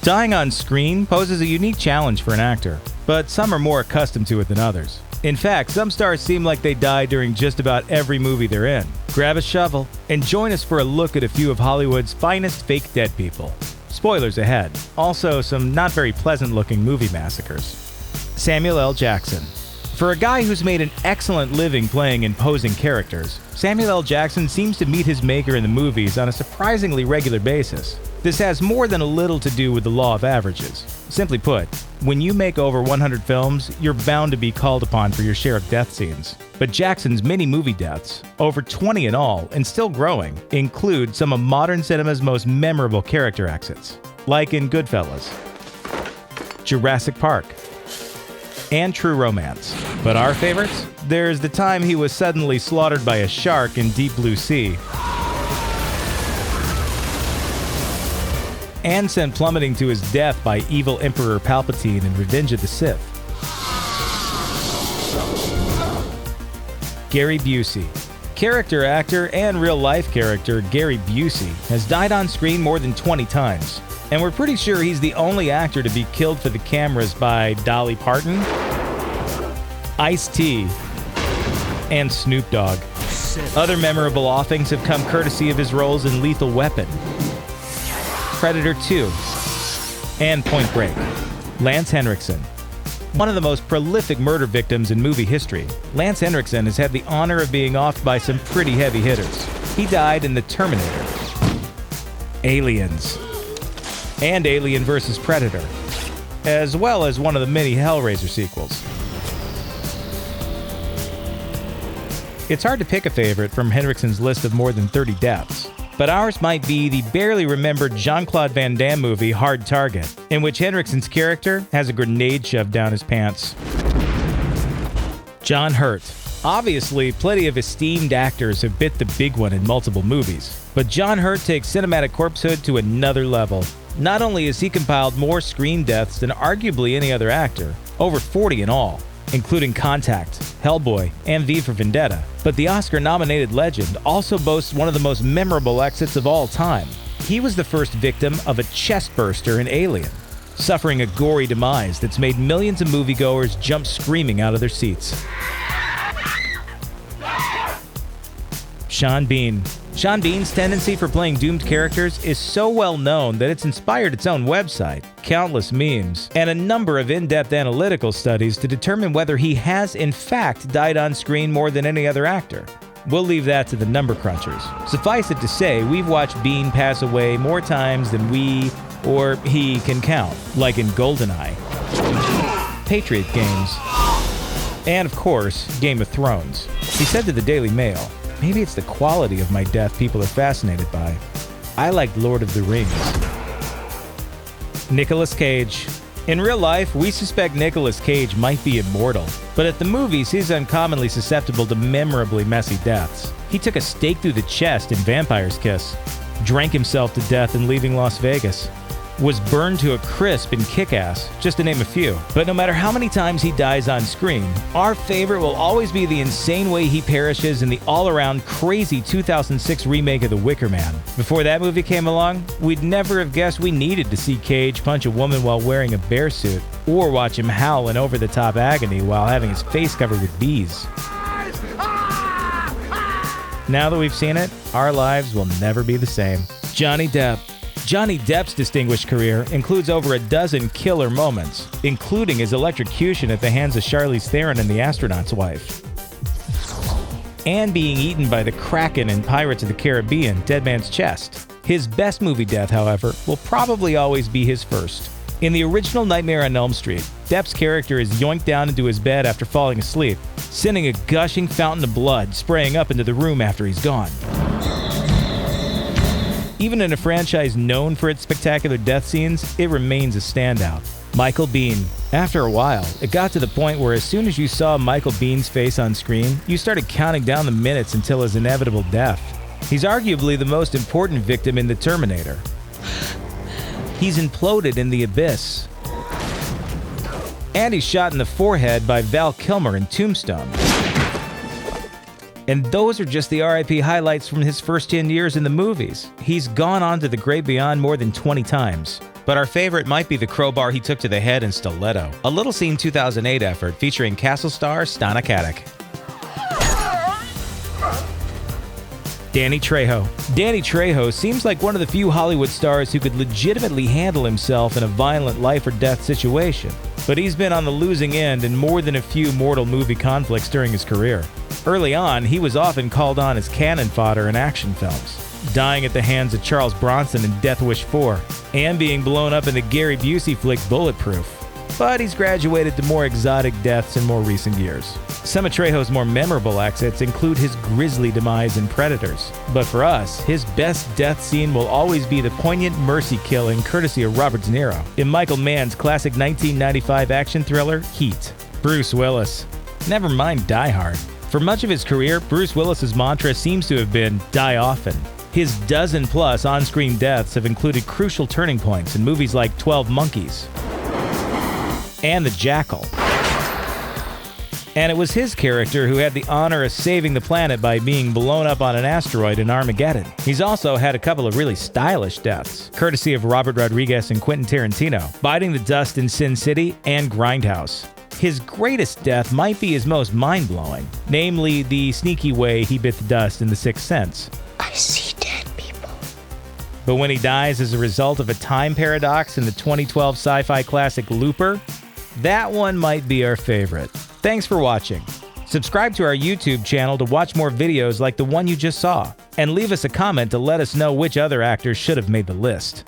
Dying on screen poses a unique challenge for an actor, but some are more accustomed to it than others. In fact, some stars seem like they die during just about every movie they're in. Grab a shovel and join us for a look at a few of Hollywood's finest fake dead people. Spoilers ahead. Also, some not very pleasant-looking movie massacres. Samuel L. Jackson. For a guy who's made an excellent living playing imposing characters, Samuel L. Jackson seems to meet his maker in the movies on a surprisingly regular basis. This has more than a little to do with the law of averages. Simply put, when you make over 100 films, you're bound to be called upon for your share of death scenes. But Jackson's many movie deaths, over 20 in all, and still growing, include some of modern cinema's most memorable character exits, like in Goodfellas, Jurassic Park, and True Romance. But our favorites? There's the time he was suddenly slaughtered by a shark in Deep Blue Sea, and sent plummeting to his death by evil Emperor Palpatine in Revenge of the Sith. Gary Busey. Character actor and real-life character Gary Busey has died on screen more than 20 times, and we're pretty sure he's the only actor to be killed for the cameras by Dolly Parton, Ice-T, and Snoop Dogg. Other memorable offings have come courtesy of his roles in Lethal Weapon, Predator 2, and Point Break. Lance Henriksen. One of the most prolific murder victims in movie history, Lance Henriksen has had the honor of being offed by some pretty heavy hitters. He died in The Terminator, Aliens, and Alien vs. Predator, as well as one of the many Hellraiser sequels. It's hard to pick a favorite from Henriksen's list of more than 30 deaths, but ours might be the barely remembered Jean-Claude Van Damme movie Hard Target, in which Henriksen's character has a grenade shoved down his pants. John Hurt. Obviously, plenty of esteemed actors have bit the big one in multiple movies, but John Hurt takes cinematic corpsehood to another level. Not only has he compiled more screen deaths than arguably any other actor, over 40 in all, including Contact, Hellboy, and V for Vendetta, but the Oscar-nominated legend also boasts one of the most memorable exits of all time. He was the first victim of a chest burster in Alien, suffering a gory demise that's made millions of moviegoers jump screaming out of their seats. Sean Bean. Sean Bean's tendency for playing doomed characters is so well known that it's inspired its own website, countless memes, and a number of in-depth analytical studies to determine whether he has in fact died on screen more than any other actor. We'll leave that to the number crunchers. Suffice it to say, we've watched Biehn pass away more times than we or he can count, like in GoldenEye, Patriot Games, and of course, Game of Thrones. He said to the Daily Mail, "Maybe it's the quality of my death people are fascinated by. I like Lord of the Rings." Nicolas Cage. In real life, we suspect Nicolas Cage might be immortal, but at the movies, he's uncommonly susceptible to memorably messy deaths. He took a stake through the chest in Vampire's Kiss, drank himself to death in Leaving Las Vegas, was burned to a crisp in Kick-Ass, just to name a few. But no matter how many times he dies on screen, our favorite will always be the insane way he perishes in the all-around crazy 2006 remake of The Wicker Man. Before that movie came along, we'd never have guessed we needed to see Cage punch a woman while wearing a bear suit, or watch him howl in over-the-top agony while having his face covered with bees. Now that we've seen it, our lives will never be the same. Johnny Depp. Johnny Depp's distinguished career includes over a dozen killer moments, including his electrocution at the hands of Charlize Theron and the Astronaut's Wife, and being eaten by the Kraken in Pirates of the Caribbean, Dead Man's Chest. His best movie death, however, will probably always be his first. In the original Nightmare on Elm Street, Depp's character is yoinked down into his bed after falling asleep, sending a gushing fountain of blood spraying up into the room after he's gone. Even in a franchise known for its spectacular death scenes, it remains a standout. Michael Biehn. After a while, it got to the point where as soon as you saw Michael Bihn's face on screen, you started counting down the minutes until his inevitable death. He's arguably the most important victim in The Terminator. He's imploded in the abyss. And he's shot in the forehead by Val Kilmer in Tombstone. And those are just the RIP highlights from his first 10 years in the movies. He's gone on to the great beyond more than 20 times. but our favorite might be the crowbar he took to the head in Stiletto, a little-seen 2008 effort featuring Castle star Stana Katic. Danny Trejo. Danny Trejo seems like one of the few Hollywood stars who could legitimately handle himself in a violent life-or-death situation, but he's been on the losing end in more than a few mortal movie conflicts during his career. Early on, he was often called on as cannon fodder in action films, dying at the hands of Charles Bronson in Death Wish 4, and being blown up in the Gary Busey flick Bulletproof. But he's graduated to more exotic deaths in more recent years. Some of Trejo's more memorable exits include his grisly demise in Predators. But for us, his best death scene will always be the poignant mercy killing courtesy of Robert De Niro in Michael Mann's classic 1995 action thriller, Heat. Bruce Willis. Never mind Die Hard. For much of his career, Bruce Willis's mantra seems to have been, die often. His dozen-plus on-screen deaths have included crucial turning points in movies like 12 Monkeys and The Jackal. And it was his character who had the honor of saving the planet by being blown up on an asteroid in Armageddon. He's also had a couple of really stylish deaths, courtesy of Robert Rodriguez and Quentin Tarantino, biting the dust in Sin City and Grindhouse. His greatest death might be his most mind-blowing, namely the sneaky way he bit the dust in The Sixth Sense. I see dead people. But when he dies as a result of a time paradox in the 2012 sci-fi classic Looper, that one might be our favorite. Thanks for watching. Subscribe to our YouTube channel to watch more videos like the one you just saw, and leave us a comment to let us know which other actors should have made the list.